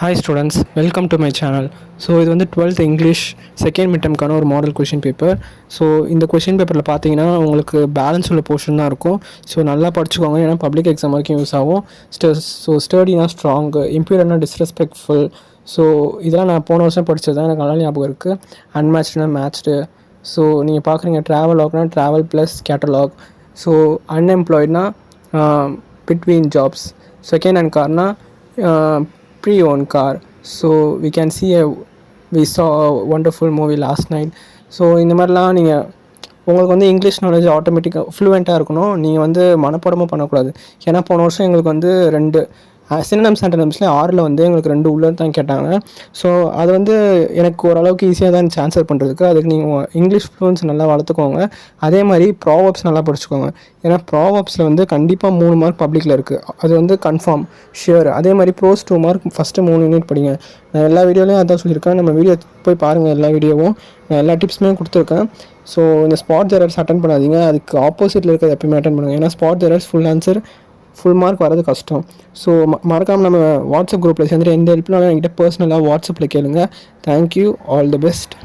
Hi students, welcome to my channel. So இது வந்து 12th English second மிட்டம்க்கான ஒரு model question paper. So இந்த question பேப்பரில் பார்த்தீங்கன்னா உங்களுக்கு பேலன்ஸ் உள்ள போர்ஷன் தான் இருக்கும். ஸோ நல்லா படிச்சுக்கோங்க, ஏன்னா பப்ளிக் எக்ஸாம் வரைக்கும் யூஸ் ஆகும். ஸ்டடினா ஸ்ட்ராங்கு, இம்பீரியர்னா டிஸ்ரெஸ்பெக்ட்ஃபுல். ஸோ இதெல்லாம் நான் போன வருஷம் படித்தது தான், எனக்கு நல்லா ஞாபகம் இருக்குது. அன்மேட்ச்னா மேட்ச்டு. ஸோ நீங்கள் பார்க்குறீங்க ட்ராவலாக்னா ட்ராவல் ப்ளஸ் கேட்டலாக். ஸோ அன்எம்ப்ளாய்ட்னா பிட்வீன் ஜாப்ஸ். செகண்ட் ஹேண்ட் கார்னா pre-owned car. So we saw a wonderful movie last night. So இந்த மாதிரிலாம் நீங்கள் உங்களுக்கு வந்து இங்கிலீஷ் நாலேஜ் ஆட்டோமேட்டிக்காக ஃப்ளூவெண்ட்டாக இருக்கணும். நீங்கள் வந்து மனப்பாடமும் பண்ணக்கூடாது. ஏன்னா போன வருஷம் எங்களுக்கு வந்து 2 சினோனிம்ஸ் ஆண்டனிம்ஸில் 6ல் வந்து எங்களுக்கு 2 உள்ள தான் கேட்டாங்க. ஸோ அது வந்து எனக்கு ஓரளவுக்கு ஈஸியாக தான் இருந்துச்சு ஆன்சர் பண்ணுறதுக்கு. அதுக்கு நீங்கள் இங்கிலீஷ் ஃப்ளூவன்ஸ் நல்லா வளர்த்துக்கோங்க. அதே மாதிரி ப்ராவப்ஸ் நல்லா படிச்சுக்கோங்க. ஏன்னா ப்ராவப்ஸில் வந்து கண்டிப்பாக 3 மார்க் பப்ளிக்கில் இருக்குது, அது வந்து கன்ஃபார்ம் ஷியோர். அதே மாதிரி ப்ரோஸ் 2 மார்க் ஃபஸ்ட்டு 3 யூனிட் படிங்க. நான் எல்லா வீடியோலையும் அதான் சொல்லியிருக்கேன். நம்ம வீடியோ போய் பாருங்கள், எல்லா வீடியோவும் நான் எல்லா டிப்ஸுமே கொடுத்துருக்கேன். ஸோ இந்த ஸ்பாட் எரர்ஸ் அட்டன் பண்ணாதீங்க, அதுக்கு ஆப்போசிட்டில் இருக்கிறது எப்பயுமே அட்டன் பண்ணுங்கள். ஏன்னா spot errors full answer full mark வரது கஷ்டம். ஸோ மறக்காமல் நம்ம வாட்ஸ்அப் குரூப்பில் சேர்ந்துட்டு எந்த ஹெல்ப்னாலும் என்கிட்ட பர்சனலாக வாட்ஸ்அப்பில் கேளுங்க. Thank you, all the best.